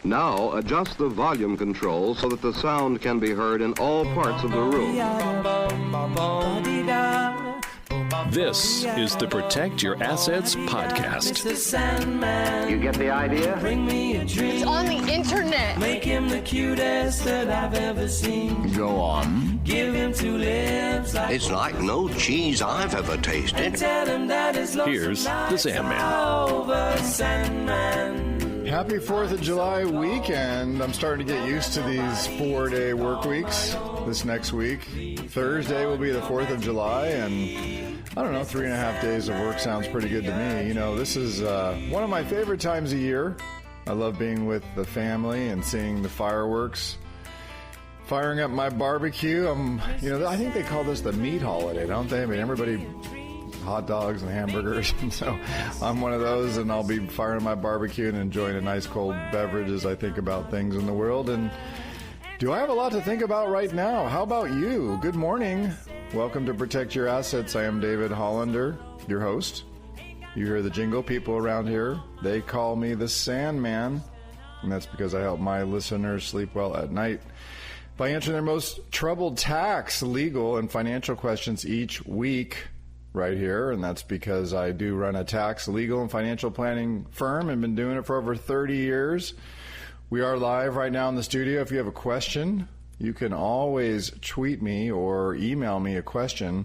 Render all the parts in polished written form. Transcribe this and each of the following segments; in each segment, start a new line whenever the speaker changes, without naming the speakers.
Now adjust the volume control so that the sound can be heard in all parts of the room.
This is the Protect Your Assets podcast.
Mr. Sandman,
you get the idea?
Bring me a dream.
It's on the internet.
Make him the cutest that I've ever seen.
Go on.
Give him two lips like
it's like no cheese I've ever tasted.
And tell him that his
Here's the Sandman.
Over Sandman.
Happy 4th of July weekend. I'm starting to get used to these 4-day work weeks this next week. Thursday will be the 4th of July, and I don't know, 3.5 days of work sounds pretty good to me. You know, this is one of my favorite times of year. I love being with the family and seeing the fireworks, firing up my barbecue. I think they call this the meat holiday, don't they? I mean, everybody, hot dogs and hamburgers, and so I'm one of those, and I'll be firing my barbecue and enjoying a nice cold beverage as I think about things in the world. And do I have a lot to think about right now? How about you? Good morning. Welcome to Protect Your Assets. I am David Hollander, your host. You hear the jingle. People around here, they call me the Sandman, and that's because I help my listeners sleep well at night by answering their most troubled tax, legal, and financial questions each week right here. And that's because I do run a tax, legal, and financial planning firm and been doing it for over 30 years. We are live right now in the studio. If you have a question, you can always tweet me or email me a question.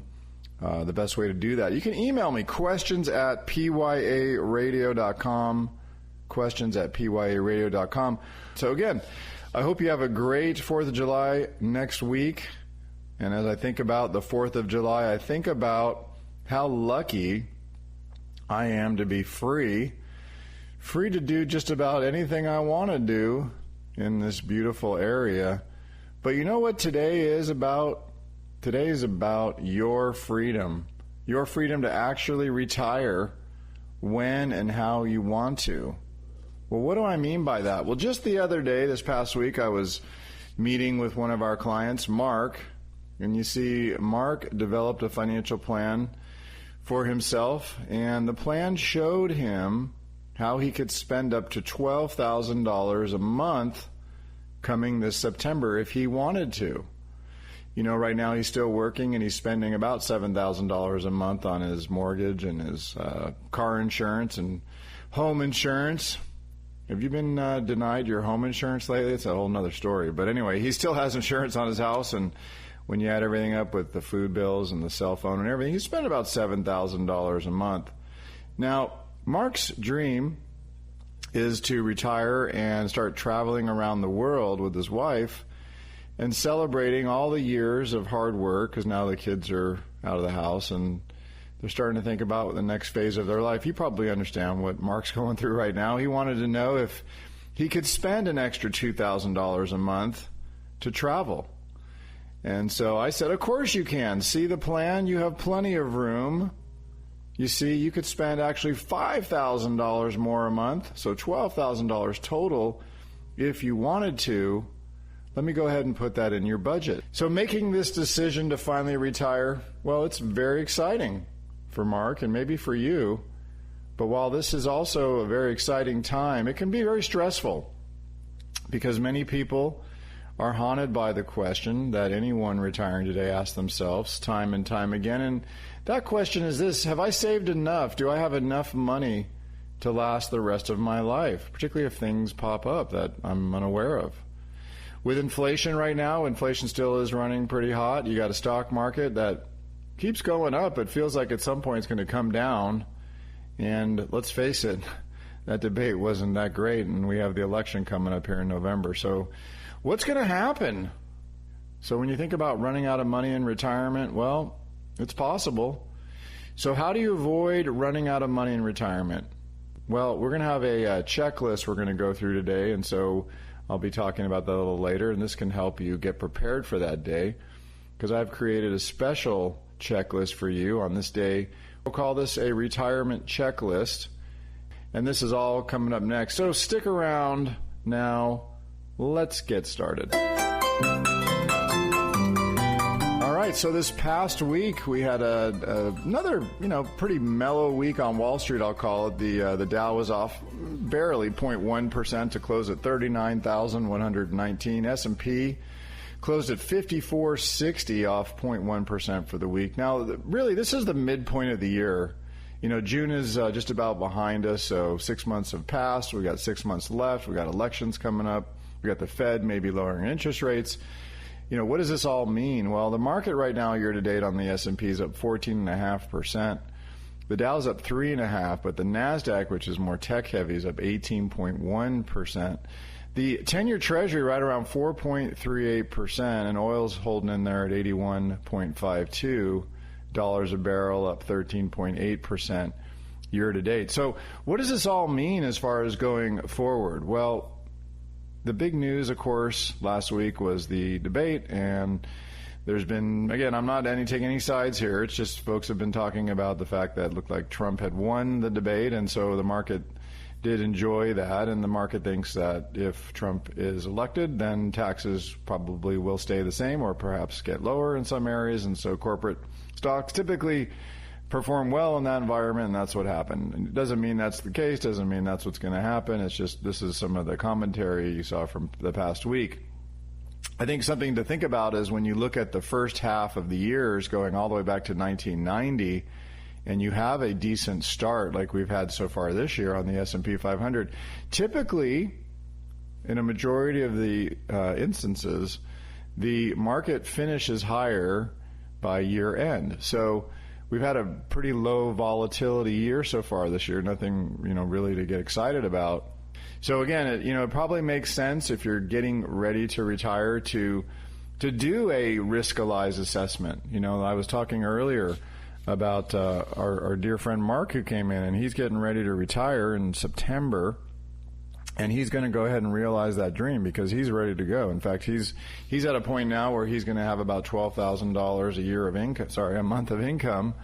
The best way to do that, you can email me questions@pyaradio.com, questions@pyaradio.com. So again, I hope you have a great 4th of July next week. And as I think about the 4th of July, I think about how lucky I am to be free to do just about anything I want to do in this beautiful area. But you know what today is about? Today is about your freedom to actually retire when and how you want to. Well, what do I mean by that? Well, just the other day, this past week, I was meeting with one of our clients, Mark, and you see, Mark developed a financial plan for himself, and the plan showed him how he could spend up to $12,000 a month coming this September if he wanted to. You know, right now he's still working and he's spending about $7,000 a month on his mortgage and his car insurance and home insurance. Have you been denied your home insurance lately? It's a whole nother story. But anyway, he still has insurance on his house, and when you add everything up with the food bills and the cell phone and everything, he spent about $7,000 a month. Now, Mark's dream is to retire and start traveling around the world with his wife and celebrating all the years of hard work, because now the kids are out of the house and they're starting to think about the next phase of their life. You probably understand what Mark's going through right now. He wanted to know if he could spend an extra $2,000 a month to travel. And so I said, of course you can. See the plan? You have plenty of room. You see, you could spend actually $5,000 more a month, so $12,000 total if you wanted to. Let me go ahead and put that in your budget. So making this decision to finally retire, well, it's very exciting for Mark and maybe for you. But while this is also a very exciting time, it can be very stressful because many people are haunted by the question that anyone retiring today asks themselves time and time again. And that question is this: have I saved enough? Do I have enough money to last the rest of my life, particularly if things pop up that I'm unaware of? With inflation right now, inflation still is running pretty hot. You got a stock market that keeps going up. It feels like at some point it's going to come down. And let's face it, that debate wasn't that great, and we have the election coming up here in November. So what's going to happen? So when you think about running out of money in retirement, well, it's possible. So how do you avoid running out of money in retirement? Well, we're going to have a checklist we're going to go through today, and so I'll be talking about that a little later, and this can help you get prepared for that day because I've created a special checklist for you on this day. We'll call this a retirement checklist, and this is all coming up next. So stick around now. Let's get started. All right, so this past week we had another, pretty mellow week on Wall Street, I'll call it. The Dow was off barely 0.1% to close at 39,119. S&P closed at 5460, off 0.1% for the week. Now, really, this is the midpoint of the year. June is just about behind us, so 6 months have passed. We got 6 months left. We got elections coming up. We got the Fed maybe lowering interest rates. What does this all mean? Well, the market right now, year to date on the S&P is up 14.5%. The Dow's up 3.5%, but the NASDAQ, which is more tech heavy, is up 18.1%. The 10-year Treasury right around 4.38%, and oil's holding in there at $81.52 a barrel, up 13.8% year to date. So what does this all mean as far as going forward? Well, the big news, of course, last week was the debate, and there's been, again, I'm not taking any sides here. It's just folks have been talking about the fact that it looked like Trump had won the debate, and so the market did enjoy that, and the market thinks that if Trump is elected, then taxes probably will stay the same or perhaps get lower in some areas, and so corporate stocks typically perform well in that environment, and that's what happened. It doesn't mean that's the case, doesn't mean that's what's going to happen. It's just this is some of the commentary you saw from the past week. I think something to think about is when you look at the first half of the years going all the way back to 1990, and you have a decent start like we've had so far this year on the S&P 500, typically, in a majority of the instances, the market finishes higher by year end. So we've had a pretty low volatility year so far this year, nothing, really to get excited about. So again, it probably makes sense if you're getting ready to retire to do a risk-alize assessment. I was talking earlier about our dear friend Mark who came in, and he's getting ready to retire in September, and he's going to go ahead and realize that dream because he's ready to go. In fact, he's at a point now where he's going to have about $12,000 a month of income,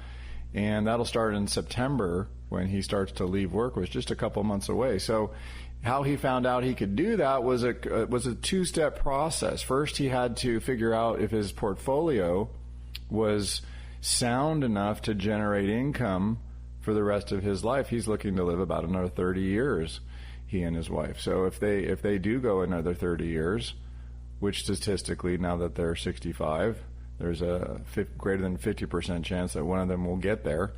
and that'll start in September when he starts to leave work, which is just a couple months away. So how he found out he could do that was a two-step process. First, he had to figure out if his portfolio was sound enough to generate income for the rest of his life. He's looking to live about another 30 years, he and his wife. So if they do go another 30 years, which statistically, now that they're 65, there's a greater than 50% chance that one of them will get there,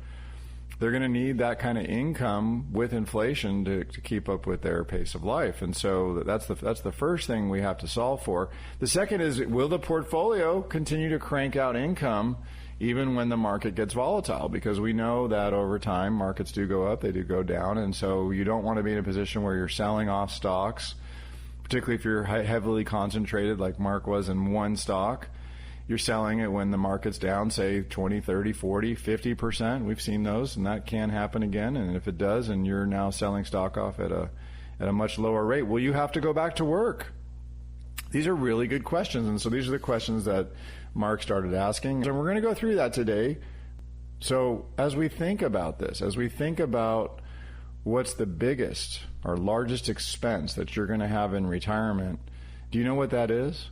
they're going to need that kind of income with inflation to keep up with their pace of life. And so that's the first thing we have to solve for. The second is, will the portfolio continue to crank out income even when the market gets volatile? Because we know that over time, markets do go up, they do go down, and so you don't want to be in a position where you're selling off stocks, particularly if you're heavily concentrated like Mark was in one stock. You're selling it when the market's down, say 20, 30, 40, 50%. We've seen those, and that can happen again. And if it does, and you're now selling stock off at a much lower rate, will you have to go back to work? These are really good questions, and so these are the questions that Mark started asking, and we're going to go through that today. So as we think about this, as we think about what's the biggest or largest expense that you're going to have in retirement, do you know what that is?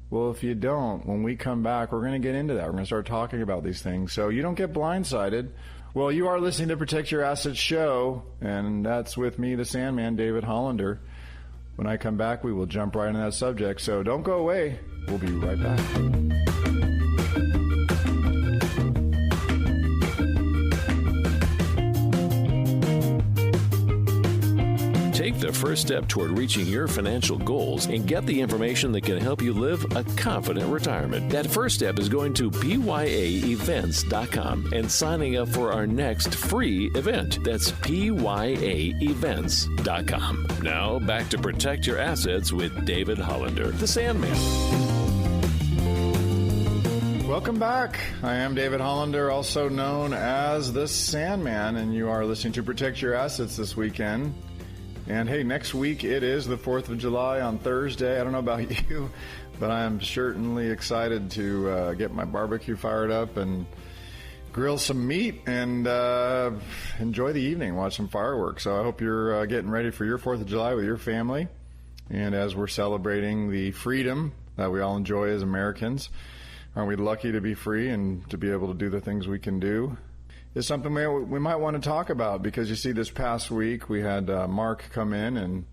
Well, if you don't, when we come back, we're going to get into that. We're going to start talking about these things so you don't get blindsided. Well, you are listening to Protect Your Assets show, and that's with me, the Sandman, David Hollander. When I come back, we will jump right into that subject. So don't go away. We'll be right back.
Take the first step toward reaching your financial goals and get the information that can help you live a confident retirement. That first step is going to PYAevents.com and signing up for our next free event. That's PYAevents.com. Now, back to Protect Your Assets with David Hollander, the Sandman.
Welcome back. I am David Hollander, also known as the Sandman, and you are listening to Protect Your Assets this weekend. And hey, next week it is the 4th of July on Thursday. I don't know about you, but I am certainly excited to get my barbecue fired up and grill some meat and enjoy the evening, watch some fireworks. So I hope you're getting ready for your 4th of July with your family. And as we're celebrating the freedom that we all enjoy as Americans, Aren't we lucky to be free and to be able to do the things we can do? It's something we might want to talk about, because you see, this past week we had Mark come in, and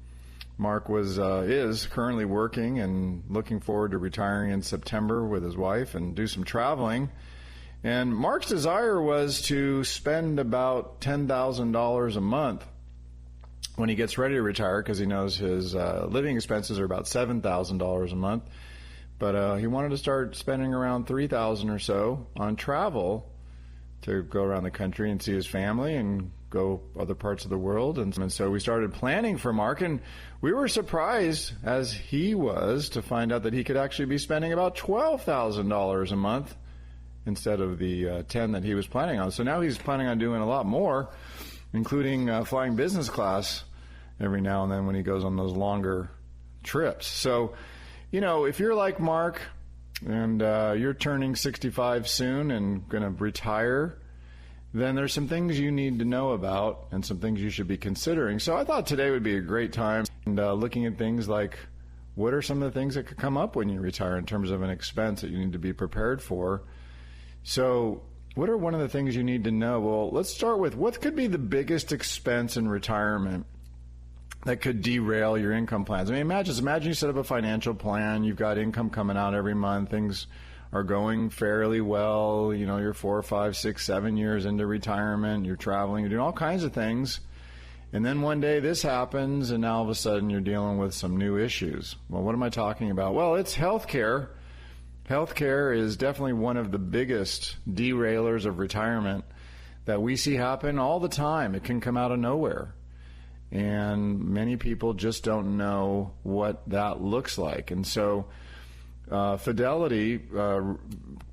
Mark is currently working and looking forward to retiring in September with his wife and do some traveling. And Mark's desire was to spend about $10,000 a month when he gets ready to retire, because he knows his living expenses are about $7,000 a month. But he wanted to start spending around $3,000 or so on travel to go around the country and see his family and go other parts of the world. And so we started planning for Mark, and we were surprised, as he was, to find out that he could actually be spending about $12,000 a month instead of the $10,000 that he was planning on. So now he's planning on doing a lot more, including flying business class every now and then when he goes on those longer trips. So, if you're like Mark and you're turning 65 soon and going to retire, then there's some things you need to know about and some things you should be considering. So I thought today would be a great time and looking at things like, what are some of the things that could come up when you retire in terms of an expense that you need to be prepared for? So what are one of the things you need to know? Well, let's start with, what could be the biggest expense in retirement that could derail your income plans? I mean, imagine you set up a financial plan, you've got income coming out every month, things are going fairly well, you're 4, 5, 6, 7 years into retirement, you're traveling, you're doing all kinds of things, and then one day this happens, and now all of a sudden you're dealing with some new issues. Well, what am I talking about? Well, it's healthcare. Healthcare is definitely one of the biggest derailers of retirement that we see happen all the time. It can come out of nowhere. And many people just don't know what that looks like. And so Fidelity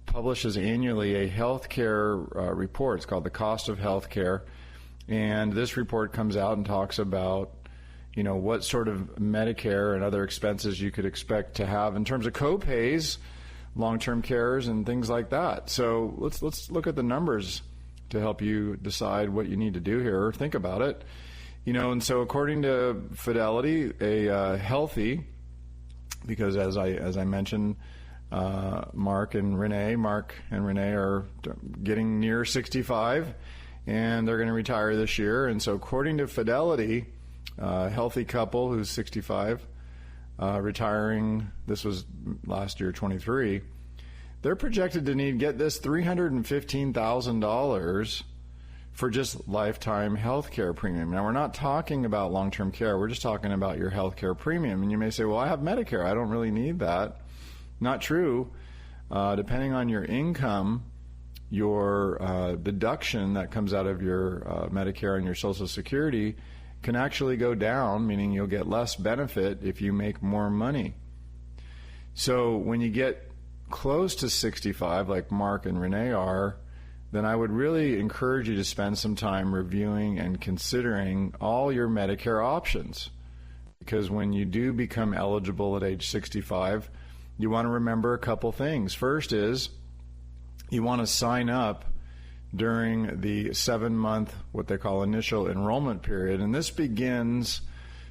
publishes annually a healthcare report. It's called The Cost of Healthcare. And this report comes out and talks about, what sort of Medicare and other expenses you could expect to have in terms of co-pays, long-term cares, and things like that. So let's look at the numbers to help you decide what you need to do here, or think about it. And so according to Fidelity, a healthy, because as I mentioned, Mark and Renee are getting near 65, and they're going to retire this year. And so according to Fidelity, a healthy couple who's 65, retiring, this was last year, 23, they're projected to need, get this, $315,000 for just lifetime health care premium. Now, we're not talking about long-term care. We're just talking about your health care premium. And you may say, well, I have Medicare. I don't really need that. Not true. Depending on your income, your deduction that comes out of your Medicare and your Social Security can actually go down, meaning you'll get less benefit if you make more money. So when you get close to 65, like Mark and Renee are, then I would really encourage you to spend some time reviewing and considering all your Medicare options. Because when you do become eligible at age 65, you want to remember a couple things. First is, you want to sign up during the 7-month, what they call initial enrollment period, and this begins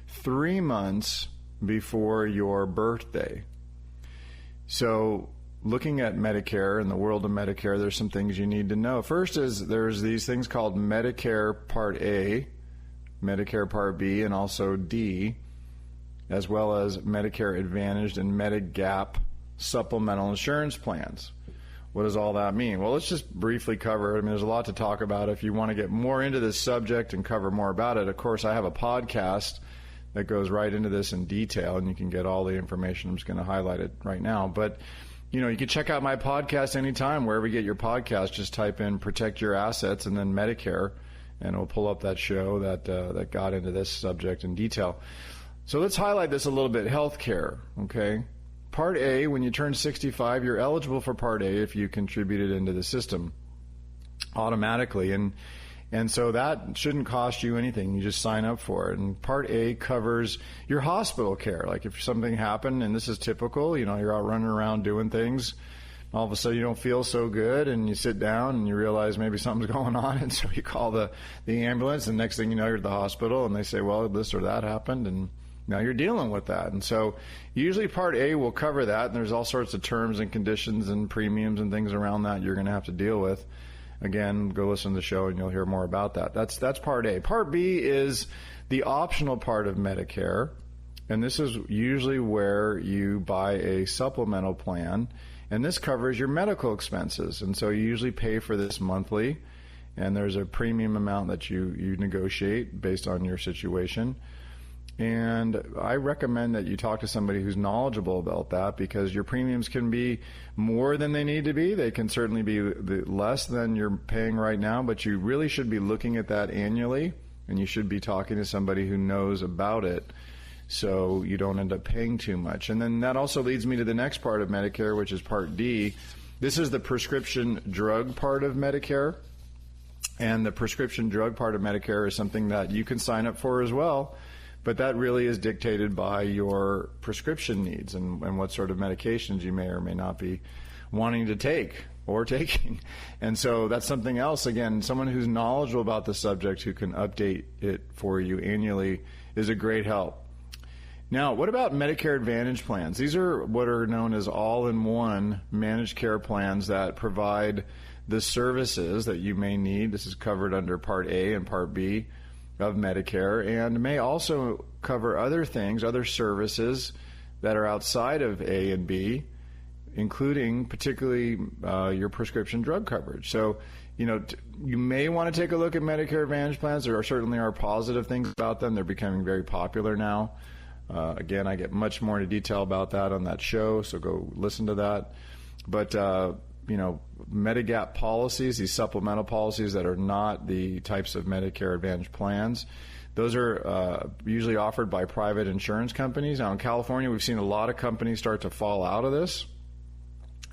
3 months before your birthday. So looking at Medicare and the world of Medicare, there's some things you need to know. First is, there's these things called Medicare Part A, Medicare Part B, and also D, as well as Medicare Advantage and Medigap supplemental insurance plans. What does all that mean? Well, let's just briefly cover it. I mean, there's a lot to talk about. If you want to get more into this subject and cover more about it, of course, I have a podcast that goes right into this in detail, and you can get all the information. I'm just going to highlight it right now. But, you can check out my podcast anytime, wherever you get your podcast. Just type in Protect Your Assets and then Medicare, and it'll pull up that show that got into this subject in detail. So let's highlight this a little bit. Healthcare, okay? Part A, when you turn 65, you're eligible for Part A if you contributed into the system automatically. And so that shouldn't cost you anything. You just sign up for it. And Part A covers your hospital care. Like if something happened, and this is typical, you're out running around doing things, all of a sudden you don't feel so good, and you sit down and you realize maybe something's going on, and so you call the ambulance, and next thing you know, you're at the hospital, and they say, well, this or that happened, and Now you're dealing with that. And so usually Part A will cover that, and there's all sorts of terms and conditions and premiums and things around that you're going to have to deal with. Again, go listen to the show and you'll hear more about that. That's Part A. Part B is the optional part of Medicare, and this is usually where you buy a supplemental plan, and this covers your medical expenses. And so you usually pay for this monthly, and there's a premium amount that you negotiate based on your situation. And I recommend that you talk to somebody who's knowledgeable about that, because your premiums can be more than they need to be. They can certainly be less than you're paying right now, but you really should be looking at that annually, and you should be talking to somebody who knows about it so you don't end up paying too much. And then that also leads me to the next part of Medicare, which is Part D. This is the prescription drug part of Medicare. And the prescription drug part of Medicare is something that you can sign up for as well. But that really is dictated by your prescription needs and what sort of medications you may or may not be wanting to take or taking. And so that's something else. Again, someone who's knowledgeable about the subject who can update it for you annually is a great help. Now, what about Medicare Advantage plans? These are what are known as all-in-one managed care plans that provide the services that you may need. This is covered under Part A and Part B of Medicare, and may also cover other things, other services that are outside of A and B, including particularly your prescription drug coverage. So, you may want to take a look at Medicare Advantage plans. There certainly are positive things about them. They're becoming very popular now. Again, I get much more into detail about that on that show, so go listen to that. But Medigap policies, these supplemental policies that are not the types of Medicare Advantage plans, those are usually offered by private insurance companies. Now in California, we've seen a lot of companies start to fall out of this,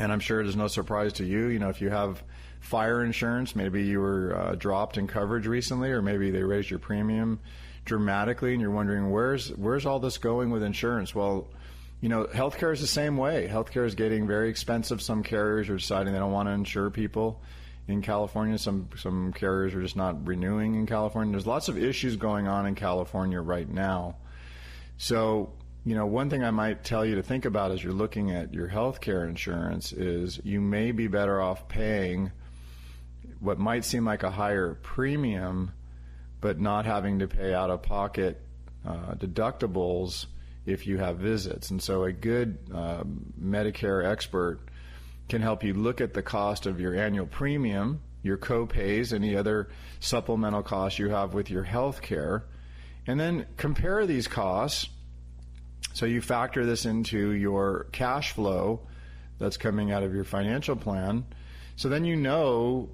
and I'm sure it is no surprise to you. If you have fire insurance, maybe you were dropped in coverage recently, or maybe they raised your premium dramatically, and you're wondering where's all this going with insurance? Well, healthcare is the same way. Healthcare is getting very expensive. Some carriers are deciding they don't want to insure people in California. Some carriers are just not renewing in California. There's lots of issues going on in California right now. So, one thing I might tell you to think about as you're looking at your healthcare insurance is you may be better off paying what might seem like a higher premium, but not having to pay out-of-pocket deductibles if you have visits. And so a good Medicare expert can help you look at the cost of your annual premium, your co-pays, any other supplemental costs you have with your health care, and then compare these costs. So you factor this into your cash flow that's coming out of your financial plan. So then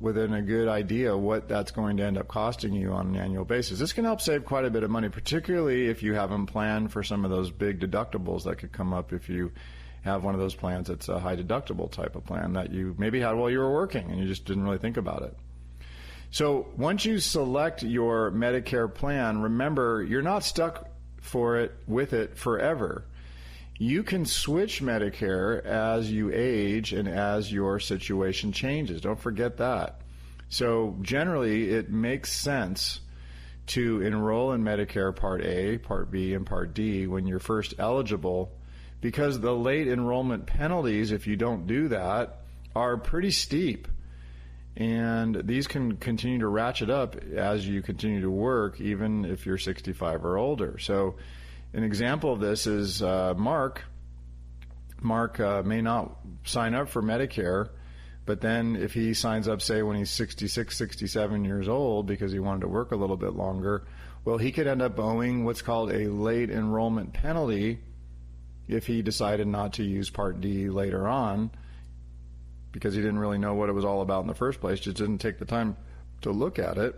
within a good idea what that's going to end up costing you on an annual basis. This can help save quite a bit of money, particularly if you haven't planned for some of those big deductibles that could come up if you have one of those plans that's a high deductible type of plan that you maybe had while you were working and you just didn't really think about it. So once you select your Medicare plan, remember you're not stuck with it forever. You can switch Medicare as you age and as your situation changes. Don't forget that. So generally, it makes sense to enroll in Medicare Part A, Part B, and Part D when you're first eligible, because the late enrollment penalties, if you don't do that, are pretty steep. And these can continue to ratchet up as you continue to work, even if you're 65 or older. So an example of this is Mark. Mark may not sign up for Medicare, but then if he signs up, say, when he's 66, 67 years old because he wanted to work a little bit longer, well, he could end up owing what's called a late enrollment penalty if he decided not to use Part D later on because he didn't really know what it was all about in the first place, just didn't take the time to look at it.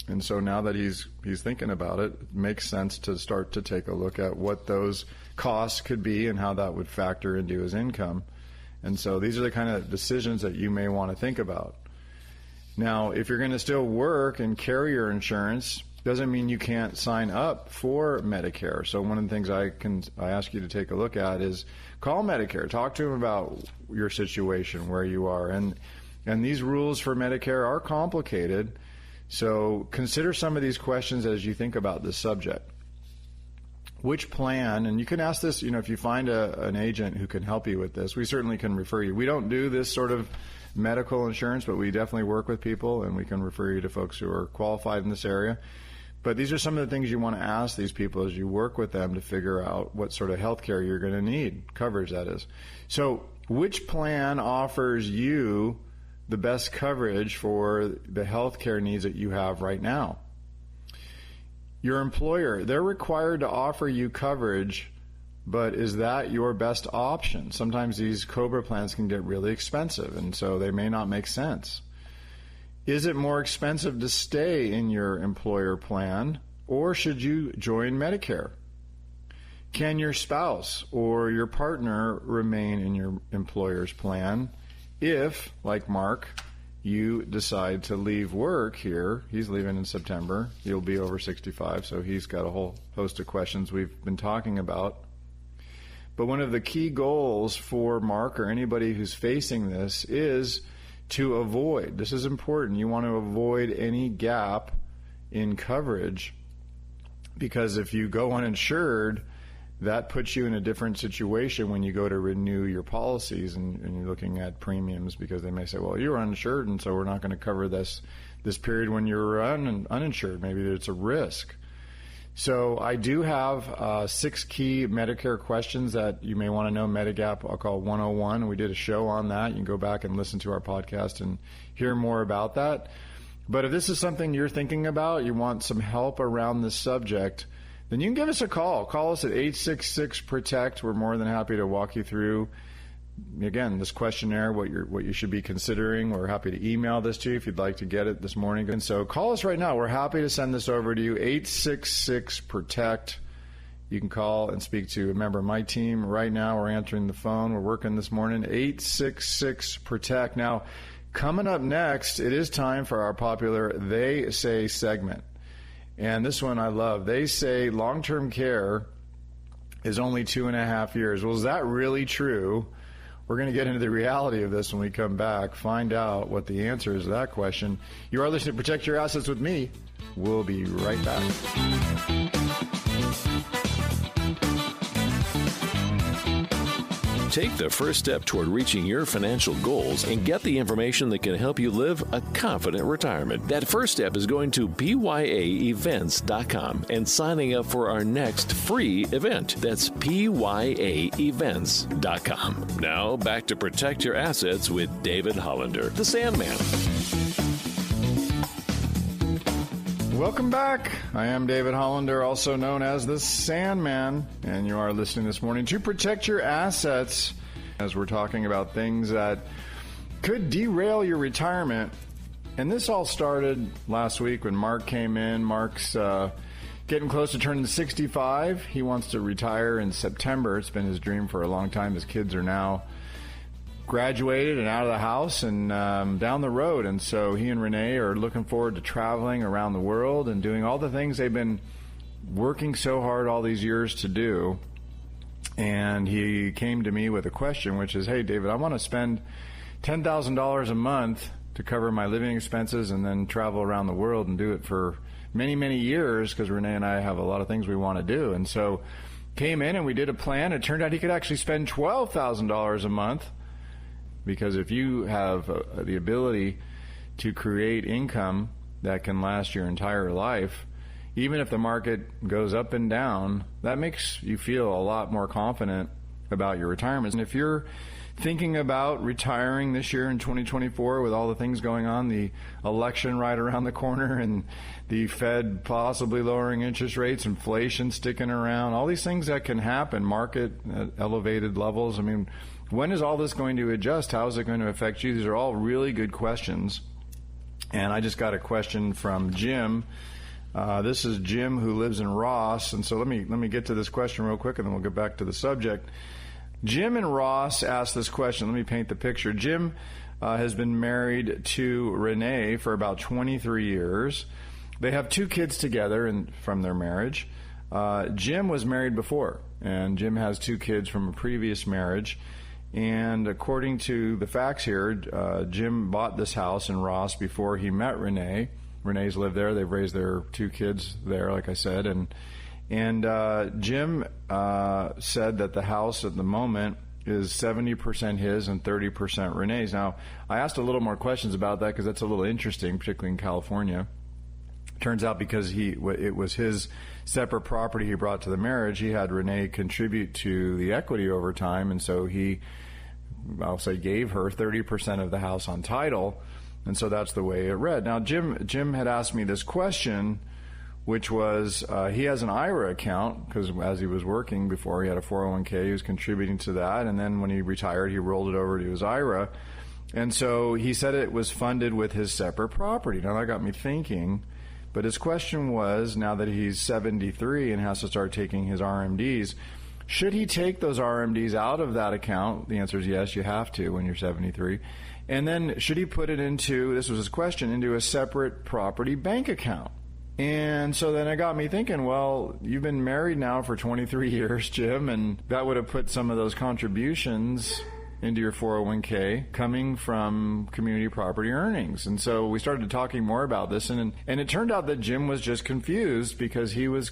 And so now that he's thinking about it, it makes sense to start to take a look at what those costs could be and how that would factor into his income. And so these are the kind of decisions that you may want to think about. Now, if you're going to still work and carry your insurance, doesn't mean you can't sign up for Medicare. So one of the things I ask you to take a look at is call Medicare. Talk to them about your situation, where you are. And these rules for Medicare are complicated. So consider some of these questions as you think about this subject. which plan, and you can ask this, if you find an agent who can help you with this, we certainly can refer you. We don't do this sort of medical insurance, but we definitely work with people, and we can refer you to folks who are qualified in this area. But these are some of the things you want to ask these people as you work with them to figure out what sort of health care you're going to need, coverage that is. So which plan offers you the best coverage for the health care needs that you have right now? Your employer, they're required to offer you coverage, but is that your best option? Sometimes these COBRA plans can get really expensive, and so they may not make sense. Is it more expensive to stay in your employer plan, or should you join Medicare? Can your spouse or your partner remain in your employer's plan if, like Mark, you decide to leave work here? He's leaving in September. He'll be over 65, so he's got a whole host of questions we've been talking about. But one of the key goals for Mark or anybody who's facing this is to avoid, this is important, you want to avoid any gap in coverage, because if you go uninsured, that puts you in a different situation when you go to renew your policies and you're looking at premiums, because they may say, well, you're uninsured, and so we're not going to cover this period when you're uninsured. Maybe it's a risk. So I do have 6 key Medicare questions that you may want to know, Medigap, I'll call 101. We did a show on that. You can go back and listen to our podcast and hear more about that. But if this is something you're thinking about, you want some help around this subject, then you can give us a call. Call us at 866-PROTECT. We're more than happy to walk you through, again, this questionnaire, what you should be considering. We're happy to email this to you if you'd like to get it this morning. And so call us right now. We're happy to send this over to you, 866-PROTECT. You can call and speak to a member of my team. Right now, we're answering the phone. We're working this morning, 866-PROTECT. Now, coming up next, it is time for our popular They Say segment. And this one I love. They say long-term care is only 2.5 years. Well, is that really true? We're going to get into the reality of this when we come back, find out what the answer is to that question. You are listening to Protect Your Assets with me. We'll be right back.
Take the first step toward reaching your financial goals and get the information that can help you live a confident retirement. That first step is going to PYAevents.com and signing up for our next free event. That's PYAevents.com. Now back to Protect Your Assets with David Hollander, the Sandman.
Welcome back. I am David Hollander, also known as the Sandman, and you are listening this morning to Protect Your Assets, as we're talking about things that could derail your retirement. And this all started last week when Mark came in. Mark's getting close to turning 65. He wants to retire in September. It's been his dream for a long time. His kids are now graduated and out of the house and down the road, and so he and Renee are looking forward to traveling around the world and doing all the things they've been working so hard all these years to do. And he came to me with a question, which is, hey, David, I want to spend $10,000 a month to cover my living expenses and then travel around the world and do it for many, many years, because Renee and I have a lot of things we want to do. And so came in and we did a plan. It turned out he could actually spend $12,000 a month, because if you have the ability to create income that can last your entire life, even if the market goes up and down, that makes you feel a lot more confident about your retirement. And if you're thinking about retiring this year in 2024 with all the things going on, the election right around the corner and the Fed possibly lowering interest rates, inflation sticking around, all these things that can happen, market at elevated levels. I mean, when is all this going to adjust? How is it going to affect you? These are all really good questions. And I just got a question from Jim. This is Jim, who lives in Ross. And so let me get to this question real quick, and then we'll get back to the subject. Jim in Ross asked this question. Let me paint the picture. Jim has been married to Renee for about 23 years. They have 2 kids together from their marriage. Jim was married before, and Jim has 2 kids from a previous marriage. And according to the facts here, Jim bought this house in Ross before he met Renee. Renee's lived there. They've raised their 2 kids there, like I said. And Jim said that the house at the moment is 70% his and 30% Renee's. Now, I asked a little more questions about that because that's a little interesting, particularly in California. Turns out because it was his separate property he brought to the marriage, he had Renee contribute to the equity over time, and so I'll say gave her 30% of the house on title, and so that's the way it read. Now, Jim had asked me this question, which was he has an IRA account because as he was working before, he had a 401k, he was contributing to that, and then when he retired, he rolled it over to his IRA, and so he said it was funded with his separate property. Now, that got me thinking. But his question was, now that he's 73 and has to start taking his RMDs, should he take those RMDs out of that account? The answer is yes, you have to when you're 73. And then should he put it into, this was his question, into a separate property bank account? And so then it got me thinking, well, you've been married now for 23 years, Jim, and that would have put some of those contributions into your 401k coming from community property earnings. And so we started talking more about this, and it turned out that Jim was just confused because he was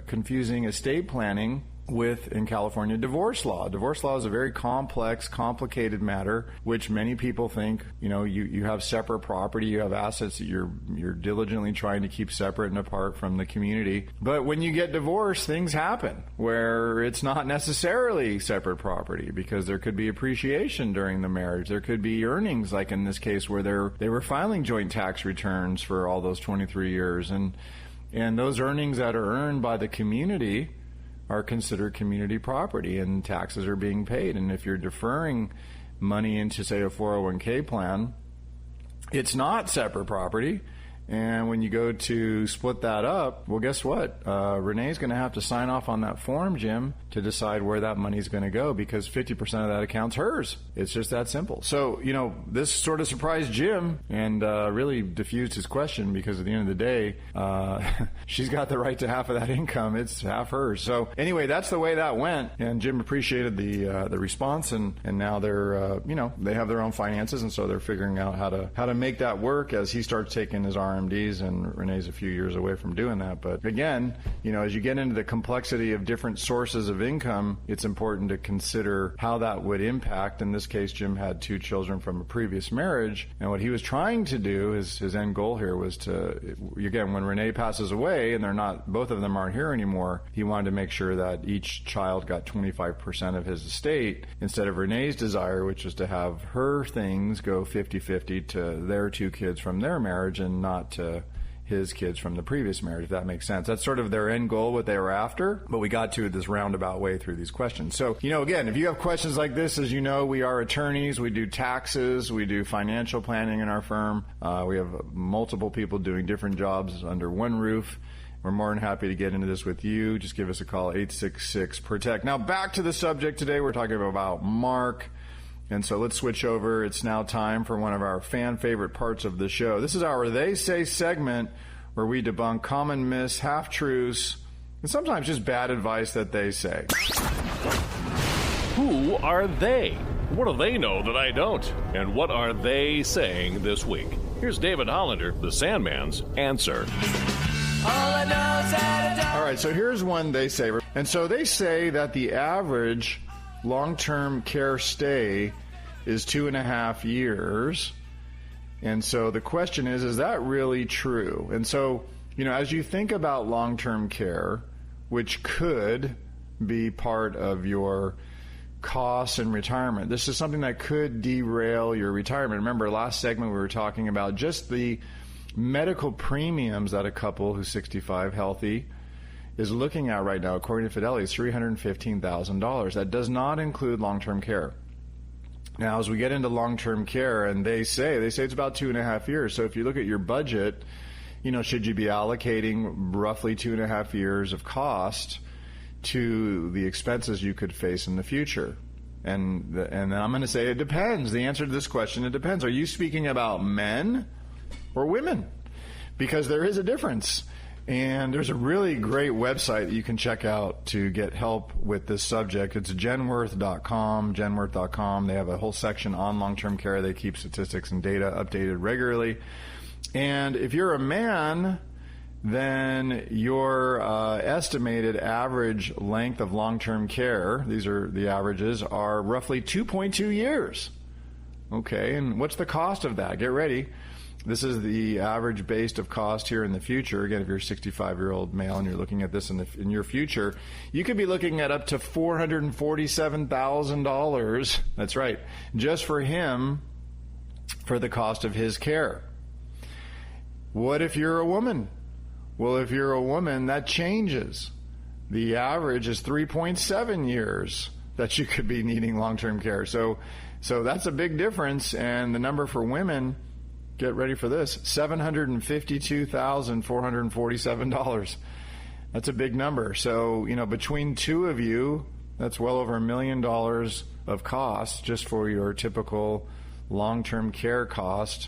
confusing estate planning with, in California, divorce law. Divorce law is a very complex, complicated matter, which many people think, you have separate property, you have assets that you're diligently trying to keep separate and apart from the community. But when you get divorced, things happen where it's not necessarily separate property because there could be appreciation during the marriage. There could be earnings, like in this case, where they were filing joint tax returns for all those 23 years. And those earnings that are earned by the community are considered community property and taxes are being paid. And if you're deferring money into, say, a 401k plan, it's not separate property. And when you go to split that up, well, guess what? Renee's going to have to sign off on that form, Jim, to decide where that money's going to go because 50% of that account's hers. It's just that simple. So, this sort of surprised Jim and really diffused his question because at the end of the day, she's got the right to half of that income. It's half hers. So anyway, that's the way that went. And Jim appreciated the response, and now they're, they have their own finances, and so they're figuring out how to make that work as he starts taking his RMDs, and Renee's a few years away from doing that. But again, as you get into the complexity of different sources of income, it's important to consider how that would impact. In this case, Jim had 2 children from a previous marriage, and what he was trying to do, his end goal here was to, again, when Renee passes away and both of them aren't here anymore, he wanted to make sure that each child got 25% of his estate instead of Renee's desire, which was to have her things go 50-50 to their 2 kids from their marriage and not to his kids from the previous marriage, if that makes sense. That's sort of their end goal, what they were after, but we got to this roundabout way through these questions. So, again, if you have questions like this, as you know, we are attorneys, we do taxes, we do financial planning in our firm. We have multiple people doing different jobs under one roof. We're more than happy to get into this with you. Just give us a call, 866-PROTECT. Now, back to the subject today. We're talking about Mark. And so let's switch over. It's now time for one of our fan favorite parts of the show. This is our They Say segment where we debunk common myths, half-truths, and sometimes just bad advice that they say.
Who are they? What do they know that I don't? And what are they saying this week? Here's David Hollander, the Sandman's answer.
All right, so here's one they say. And so they say that the average long-term care stay is 2.5 years. And so the question is that really true? And so, as you think about long-term care, which could be part of your costs in retirement, this is something that could derail your retirement. Remember, last segment we were talking about just the medical premiums that a couple who's 65 healthy is looking at right now, according to Fidelity, is $315,000. That does not include long-term care. Now, as we get into long-term care, and they say it's about 2.5 years. So if you look at your budget, should you be allocating roughly 2.5 years of cost to the expenses you could face in the future? And I'm going to say it depends. The answer to this question, it depends. Are you speaking about men or women? Because there is a difference. And there's a really great website that you can check out to get help with this subject. It's genworth.com. They have a whole section on long-term care. They keep statistics and data updated regularly. And if you're a man, then your estimated average length of long-term care, these are the averages, are roughly 2.2 years. Okay, and what's the cost of that? Get ready. This is the average based of cost here in the future. Again, if you're a 65-year-old male and you're looking at this in your future, you could be looking at up to $447,000. That's right, just for him, for the cost of his care. What if you're a woman? Well, if you're a woman, that changes. The average is 3.7 years that you could be needing long-term care. So that's a big difference, and the number for women, get ready for this, $752,447. That's a big number. So, between two of you, that's well over $1 million of cost just for your typical long-term care cost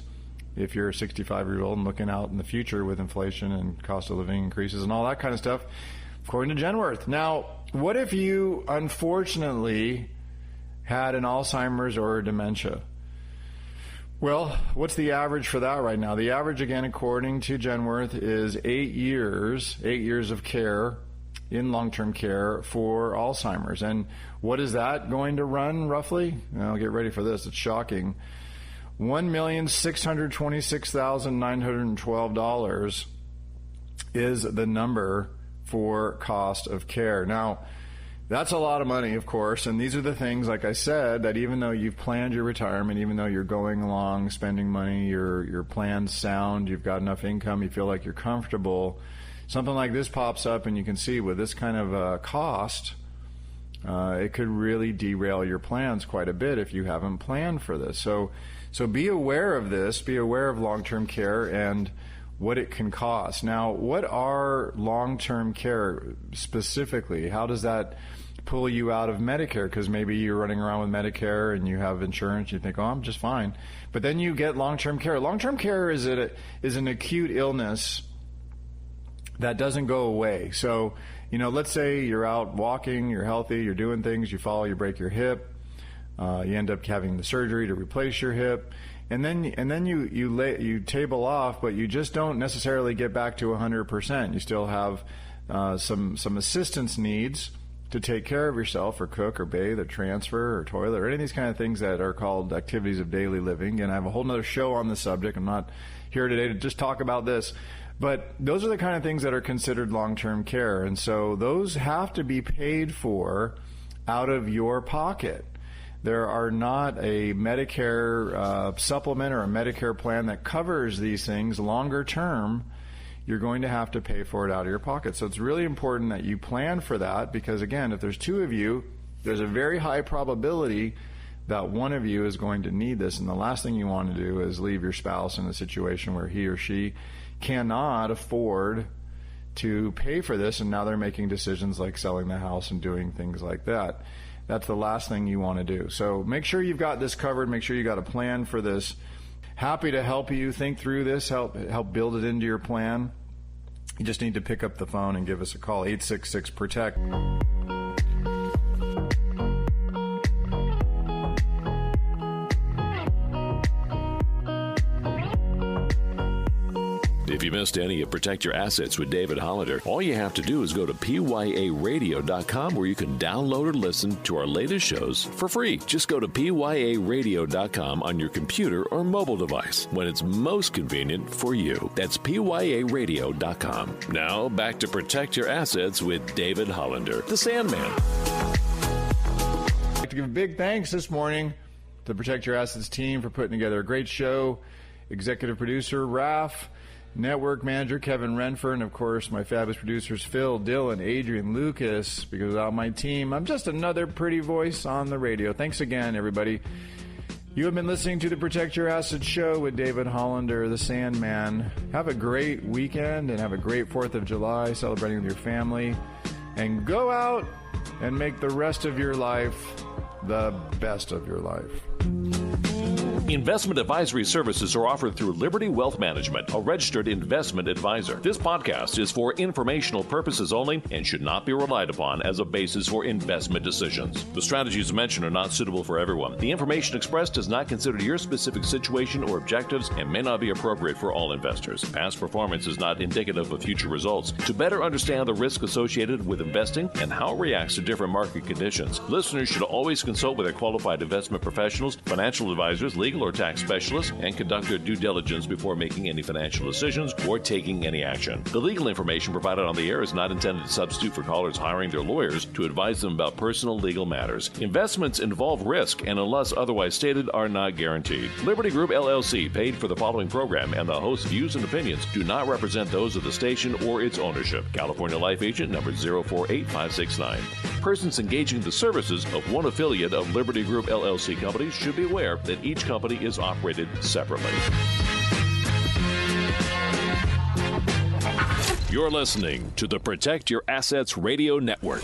if you're a 65-year-old and looking out in the future with inflation and cost of living increases and all that kind of stuff, according to Genworth. Now, what if you, unfortunately, had an Alzheimer's or dementia? Well, what's the average for that right now? The average, again, according to Genworth, is 8 years of care in long-term care for Alzheimer's. And what is that going to run, roughly? Well, get ready for this. It's shocking. $1,626,912 is the number for cost of care. Now, that's a lot of money, of course, and these are the things, like I said, that even though you've planned your retirement, even though you're going along, spending money, your plan's sound, you've got enough income, you feel like you're comfortable, something like this pops up, and you can see with this kind of cost, it could really derail your plans quite a bit if you haven't planned for this. So be aware of this, be aware of long-term care and what it can cost. Now, what are long-term care specifically? How does that pull you out of Medicare? Because maybe you're running around with Medicare and you have insurance, you think, oh, I'm just fine. But then you get long-term care. Long-term care is an acute illness that doesn't go away. So, let's say you're out walking, you're healthy, you're doing things, you fall, you break your hip, you end up having the surgery to replace your hip, and then you table off, but you just don't necessarily get back to 100%. You still have some assistance needs to take care of yourself, or cook, or bathe, or transfer, or toilet, or any of these kind of things that are called activities of daily living. And I have a whole other show on this subject. I'm not here today to just talk about this. But those are the kind of things that are considered long-term care. And so those have to be paid for out of your pocket. There are not a Medicare supplement or a Medicare plan that covers these things longer term. You're going to have to pay for it out of your pocket. So it's really important that you plan for that, because, again, if there's two of you, there's a very high probability that one of you is going to need this. And the last thing you want to do is leave your spouse in a situation where he or she cannot afford to pay for this, and now they're making decisions like selling the house and doing things like that. That's the last thing you want to do. So make sure you've got this covered. Make sure you got a plan for this. Happy to help you think through this, help build it into your plan. You just need to pick up the phone and give us a call, 866-PROTECT.
If you missed any of Protect Your Assets with David Hollander, all you have to do is go to pyaradio.com, where you can download or listen to our latest shows for free. Just go to pyaradio.com on your computer or mobile device when it's most convenient for you. That's pyaradio.com. Now, back to Protect Your Assets with David Hollander, the Sandman.
I'd like to give a big thanks this morning to the Protect Your Assets team for putting together a great show. Executive producer, Raf. Network manager Kevin Renfer, and of course my fabulous producers Phil, Dylan, Adrian, Lucas, because without my team, I'm just another pretty voice on the radio. Thanks again, everybody. You have been listening to the Protect Your Assets show with David Hollander, the Sandman. Have a great weekend and have a great 4th of July celebrating with your family. And go out and make the rest of your life the best of your life.
Investment advisory services are offered through Liberty Wealth Management, a registered investment advisor. This podcast is for informational purposes only and should not be relied upon as a basis for investment decisions. The strategies mentioned are not suitable for everyone. The information expressed does not consider your specific situation or objectives and may not be appropriate for all investors. Past performance is not indicative of future results. To better understand the risk associated with investing and how it reacts to different market conditions, listeners should always consult with their qualified investment professionals, financial advisors, legal or tax specialists, and conduct their due diligence before making any financial decisions or taking any action. The legal information provided on the air is not intended to substitute for callers hiring their lawyers to advise them about personal legal matters. Investments involve risk and, unless otherwise stated, are not guaranteed. Liberty Group LLC paid for the following program, and the host's views and opinions do not represent those of the station or its ownership. California Life Agent number 048569. Persons engaging the services of one affiliate of Liberty Group LLC companies should be aware that each company is operated separately. You're listening to the Protect Your Assets Radio Network.